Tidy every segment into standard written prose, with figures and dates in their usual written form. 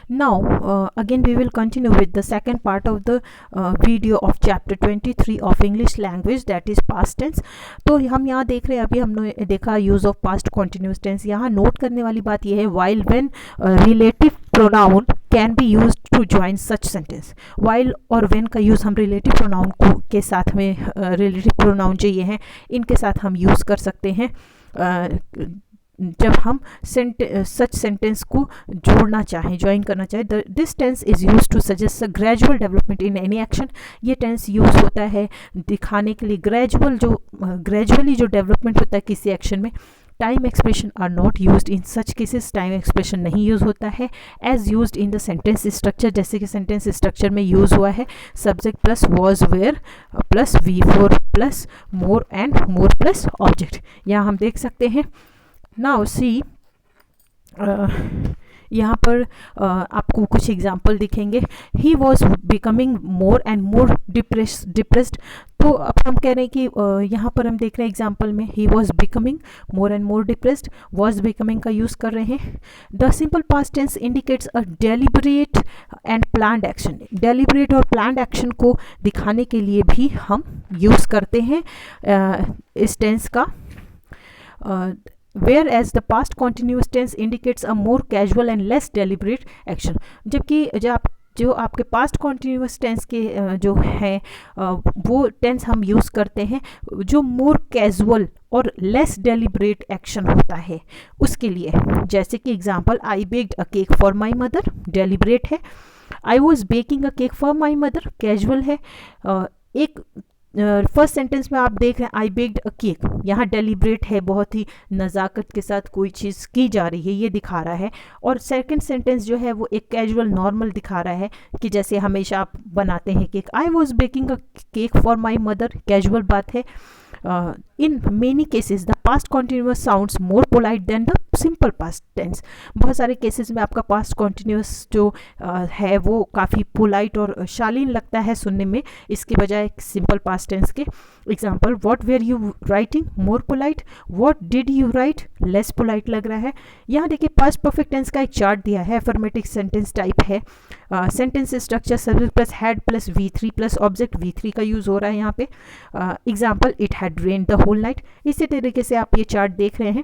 Now, again we will continue with the second part of the video of chapter 23 of English language, that is past tense. तो हम यहाँ देख रहे हैं, अभी हमने देखा use of past continuous tense. यहाँ नोट करने वाली बात यह है, while when relative pronoun can be use to join such sentence. While और व्हेन का यूज़ हम रिलेटिव प्रोनाउन को के साथ में, रिलेटिव प्रोनाउन जो ये हैं इनके साथ हम यूज़ कर सकते हैं जब हम सच सेंटेंस को जोड़ना चाहें, ज्वाइन करना चाहें. This tense is use to suggest a gradual development in any action. ये टेंस यूज़ होता है दिखाने के लिए ग्रेजुअली जो डेवलपमेंट होता है किसी एक्शन में. Time expression are not used in such cases. Time expression नहीं यूज़ होता है as used in the sentence structure, जैसे कि सेंटेंस स्ट्रक्चर में यूज़ हुआ है subject plus was were plus V4 plus more and more plus object. यहाँ हम देख सकते हैं. नाउ सी, यहाँ पर आपको कुछ एग्जाम्पल दिखेंगे. ही was becoming more and more depressed. तो अब हम कह रहे हैं कि यहाँ पर हम देख रहे हैं एग्जाम्पल में he was becoming more and more depressed. Was becoming का यूज़ कर रहे हैं. The simple past tense indicates a deliberate and planned action. Deliberate और प्लान्ड एक्शन को दिखाने के लिए भी हम यूज़ करते हैं इस टेंस का. Whereas the past continuous tense indicates a more casual and less deliberate action. जबकि जो आपके पास्ट कॉन्टीन्यूस टेंस के जो हैं वो टेंस हम यूज़ करते हैं जो मोर कैजुअल और लेस डेलिब्रेट एक्शन होता है उसके लिए. जैसे कि example, I baked a cake for my mother, deliberate है. I was baking a cake for my mother, casual है. एक फर्स्ट सेंटेंस में आप देख रहे हैं आई बेक्ड अ केक, यहाँ डेलिब्रेट है, बहुत ही नज़ाकत के साथ कोई चीज़ की जा रही है ये दिखा रहा है. और सेकंड सेंटेंस जो है वो एक कैजुअल नॉर्मल दिखा रहा है कि जैसे हमेशा आप बनाते हैं cake. I was baking a cake for my mother, casual बात है. In many cases the past continuous sounds more polite than the simple past tense. बहुत सारे केसेस में आपका पास्ट कॉन्टिन्यूस जो है वो काफ़ी पोलाइट और शालीन लगता है सुनने में, इसके बजाय सिंपल पास्ट टेंस के. Example, what were you writing, more polite. What did you write, less polite लग रहा है. यहाँ देखिए पास्ट परफेक्ट टेंस का एक चार्ट दिया है, अफर्मेटिव सेंटेंस टाइप है. Sentence structure subject plus had plus V3 plus object V3 का यूज़ हो रहा है यहाँ पे. Example, it had rained the whole night. इसी तरीके से आप ये चार्ट देख रहे हैं.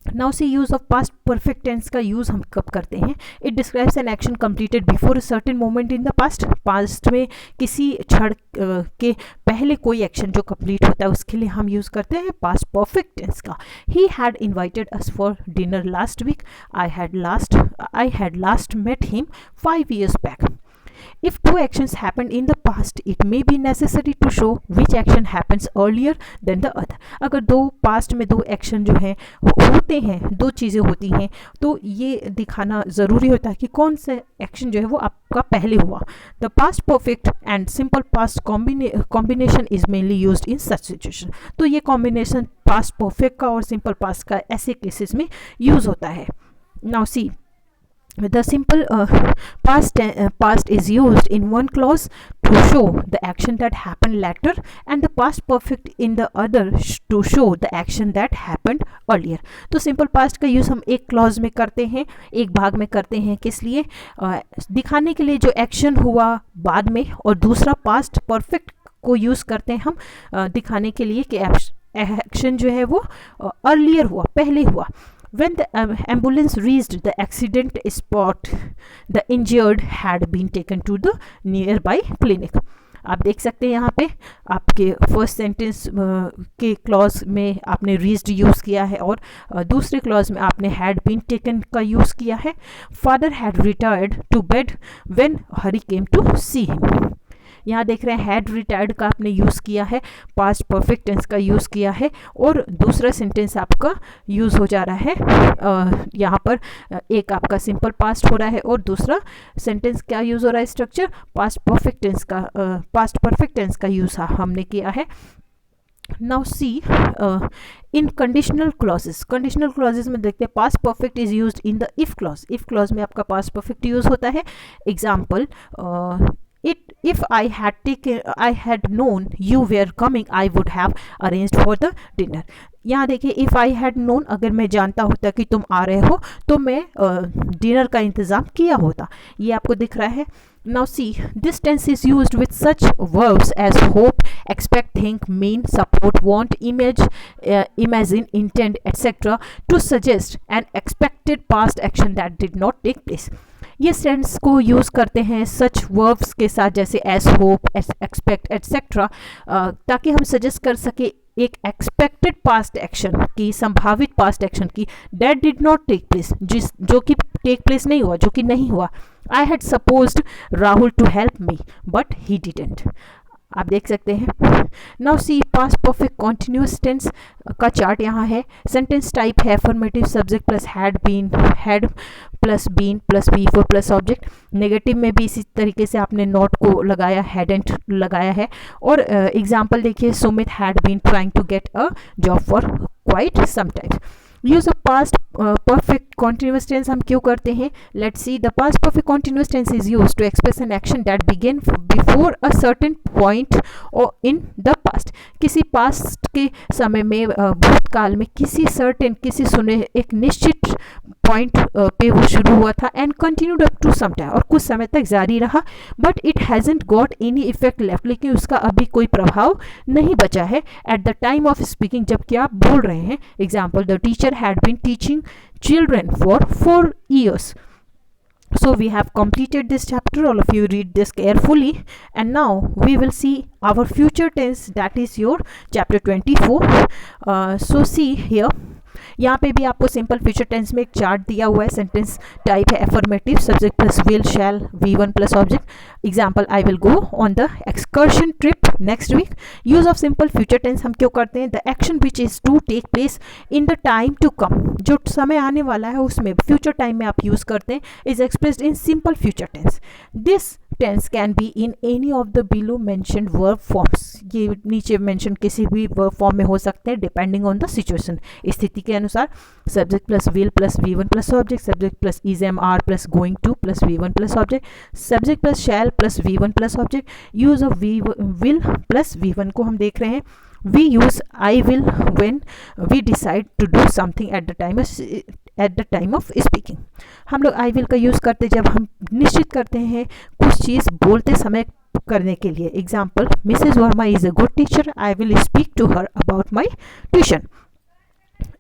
Now see, use of past perfect tense का यूज़ हम कब करते हैं. It describes an action completed before a certain moment in the past. Past में किसी क्षण के पहले कोई एक्शन जो कंप्लीट होता है उसके लिए हम यूज़ करते हैं पास्ट परफेक्ट टेंस का. He had invited us for dinner last week. I had last met him 5 years back. If two actions happened in the past, it may be necessary to show which action happens earlier than the other. अगर दो past में दो action जो हैं होते हैं, दो चीज़ें होती हैं, तो ये दिखाना ज़रूरी होता है कि कौन सा एक्शन जो है वो आपका पहले हुआ. The past perfect and simple past combination is mainly used in such situation. तो ये कॉम्बिनेशन पास्ट परफेक्ट का और सिंपल पास्ट का ऐसे केसेस में यूज़ होता है. Now see, the simple past is used in one clause to show the action that happened later and the past perfect in the other to show the action that happened earlier. तो simple past का use हम एक clause में करते हैं, एक भाग में करते हैं. किस लिए? दिखाने के लिए जो एक्शन हुआ बाद में, और दूसरा पास्ट परफेक्ट को यूज़ करते हैं हम दिखाने के लिए कि एक्शन जो है वो अर्लियर हुआ, पहले हुआ. When the ambulance reached the accident spot, the injured had been taken to the nearby clinic. आप देख सकते हैं यहाँ पे आपके फर्स्ट सेंटेंस के क्लॉज में आपने रीच्ड यूज़ किया है और दूसरे क्लॉज में आपने हैड बीन टेकन का यूज़ किया है. Father had retired to bed when Hari came to see him. यहाँ देख रहे हैं हैड रिटायर्ड का आपने यूज़ किया है, पास्ट परफेक्ट टेंस का यूज़ किया है, और दूसरा सेंटेंस आपका यूज़ हो जा रहा है. यहाँ पर एक आपका सिंपल पास्ट हो रहा है और दूसरा सेंटेंस क्या यूज़ हो रहा है, स्ट्रक्चर पास्ट परफेक्ट टेंस का, पास्ट परफेक्ट टेंस का यूज़ हमने किया है. नाउ सी, इन कंडीशनल क्लॉजेज में देखते हैं past perfect is used in the if clause. If clause में आपका पास्ट परफेक्ट यूज़ होता है. Example, I had known you were coming, I would have arranged for the dinner. यहाँ देखिए, if I had known, अगर मैं जानता होता कि तुम आ रहे हो तो मैं डिनर का इंतज़ाम किया होता. ये आपको दिख रहा है. Now see, this tense is used with such verbs as hope, expect, think, mean, support, want, imagine, intend, etc. to suggest an expected past action that did not take place. ये टेंस को use करते हैं such verbs के साथ, जैसे as hope, as expect, etcetera, ताकि हम suggest कर सके एक एक्सपेक्टेड पास्ट एक्शन की, संभावित पास्ट एक्शन की, that did not take place, जो कि टेक प्लेस नहीं हुआ, जो कि नहीं हुआ. I had supposed Rahul to help me but he didn't. आप देख सकते हैं. Now see, past perfect continuous tense का चार्ट यहाँ है. सेंटेंस टाइप है affirmative, subject plus had been, had plus been plus V four plus object. Negative में भी इसी तरीके से आपने नॉट को लगाया, हैडंट लगाया है. और एग्जाम्पल देखिए, Sumit had been trying to get a job for quite some time. Use of past perfect continuous tense हम क्यों करते हैं? Let's see. The past perfect continuous tense is use to express an action that begin before a certain point और in the past. किसी past के समय में, भूतकाल में किसी सर्टेन, किसी सुने एक निश्चित पॉइंट पे वो शुरू हुआ था and continued up to some time, और कुछ समय तक जारी रहा. But it hasn't got any effect left, लेकिन उसका अभी कोई प्रभाव नहीं बचा है at the time of speaking, जबकि आप बोल रहे हैं. Example, the teacher had been teaching children for 4 years. So we have completed this chapter. All of you read this carefully, and now we will see our future tense, that is your chapter 24. So see here, यहाँ पे भी आपको simple future tense में एक chart दिया हुआ है. Sentence type है affirmative, subject plus will, shall, V1 plus object. Example, I will go on the excursion trip next week. Use of simple future tense हम क्यों करते हैं? The action which is to take place in the time to come, जो समय आने वाला है उसमें फ्यूचर टाइम में आप यूज़ करते हैं, is expressed in simple future tense. This tense can be in any of the below mentioned verb forms. ये नीचे मेंशन किसी भी वर्ब फॉर्म में हो सकते हैं, डिपेंडिंग ऑन द सिचुएशन, स्थिति के अनुसार. Subject plus will plus V1 plus object, subject plus is am are plus going to plus V1 plus object, subject plus shall plus V1 plus object. Use of will plus V1 को हम देख रहे हैं. We use I will when we decide to do something at the time of speaking. हम लोग आई will का use करते जब हम निश्चित करते हैं कुछ चीज़ बोलते समय करने के लिए. Example, Mrs Verma is a good teacher, I will speak to her about my tuition.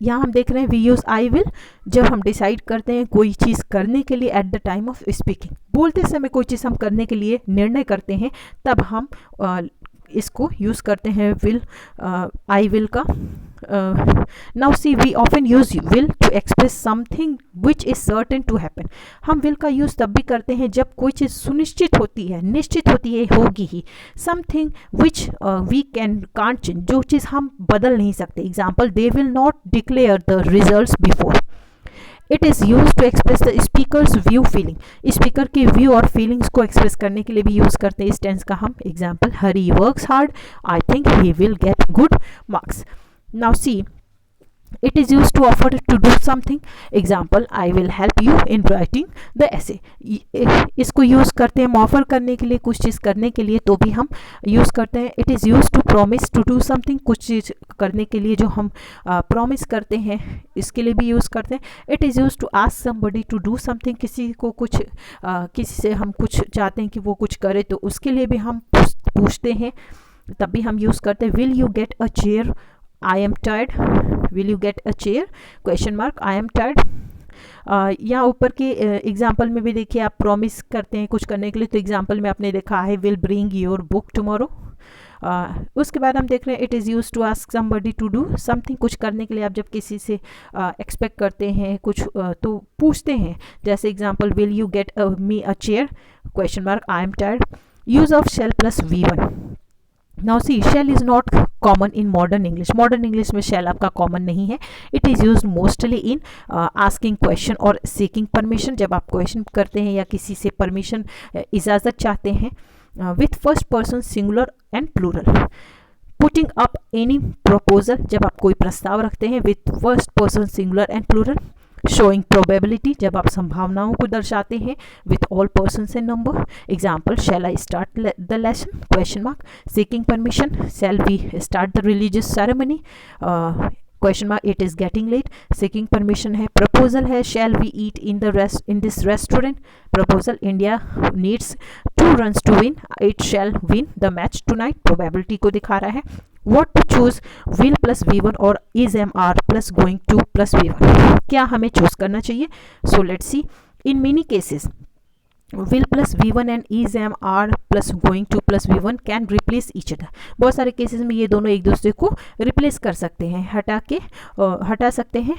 यहाँ हम देख रहे हैं वी यूज़ आई विल जब हम डिसाइड करते हैं कोई चीज़ करने के लिए eight the time of speaking. बोलते समय कोई चीज़ हम करने के लिए निर्णय करते हैं, तब हम इसको यूज़ करते हैं विल, आई विल का. Now see, we often use will to express something which is certain to happen. हम विल का यूज़ तब भी करते हैं जब कोई चीज़ सुनिश्चित होती है, निश्चित होती है, होगी ही. Something which we can't change, जो चीज़ हम बदल नहीं सकते. Example, they will not declare the results before. It is use to express the speaker's view feeling. Speaker के व्यू और फीलिंग्स को एक्सप्रेस करने के लिए भी यूज़ करते हैं इस टेंस का हम. Example, Hari works hard, I think he will get good marks. Now see, it is used to offer to do something. Example, I will help you in writing the essay. इसको use करते हैं offer करने के लिए, कुछ चीज़ करने के लिए, तो भी हम यूज़ करते हैं. It is used to promise to do something. कुछ चीज़ करने के लिए जो हम प्रॉमिस करते हैं, इसके लिए भी यूज़ करते हैं. It is used to ask somebody to do something. किसी को कुछ किसी से हम कुछ चाहते हैं कि वो कुछ करे, तो उसके लिए भी हम पूछते हैं, तब भी हम यूज़ करते हैं. Will you get a chair? I am tired. Will you get a chair? Question mark. I am tired. यहाँ ऊपर के एग्जाम्पल में भी देखिए, आप प्रॉमिस करते हैं कुछ करने के लिए, तो एग्जाम्पल में आपने देखा है will bring your book tomorrow. उसके बाद हम देख रहे हैं it is use to ask somebody to do something. कुछ करने के लिए आप जब किसी से एक्सपेक्ट करते हैं कुछ, तो पूछते हैं. जैसे example, will you get me a chair? Question mark. I am tired. Use of shall plus V1. Now see, shall is not common in modern English. Modern English में शेल आपका कॉमन नहीं है. It is use mostly in asking question और seeking permission. जब आप question करते हैं या किसी से परमिशन, इजाज़त चाहते हैं. With first person singular and plural. Putting up any proposal, जब आप कोई प्रस्ताव रखते हैं, with first person singular and plural. Showing probability, जब आप संभावनाओं को दर्शाते हैं with all persons and number. Example, shall I start the lesson, question mark. Seeking permission, shall we start the religious ceremony, question mark, it is getting late. Seeking permission है। Proposal है, shall we eat in this restaurant. Proposal, India needs 2 runs to win, it shall win the match tonight, probability को दिखा रहा है। What to choose, will plus V1 और is MR plus going to plus V1, क्या हमें choose करना चाहिए? So let's see, in many cases will plus V1 and is MR plus going to plus V1 can replace each other। बहुत सारे cases में ये दोनों एक दूसरे को रिप्लेस कर सकते हैं, हटा सकते हैं।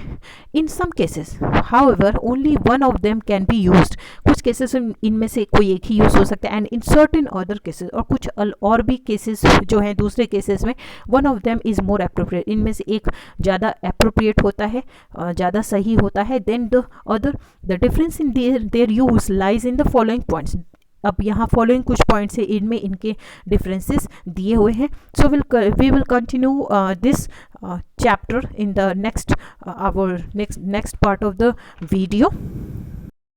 In some cases however only one of them can be used, कुछ केसेस इनमें से कोई एक ही यूज हो सकता है। And in certain other cases, और कुछ और भी केसेस जो हैं दूसरे केसेस में, one of them is more appropriate, इनमें से एक ज़्यादा अप्रोप्रिएट होता है, ज़्यादा सही होता है than the other. The difference in their use lies in the following points. अब यहाँ फॉलोइंग कुछ पॉइंट्स है, इनमें इनके डिफरेंसेस दिए हुए हैं। So we will continue this chapter in the next part of the video।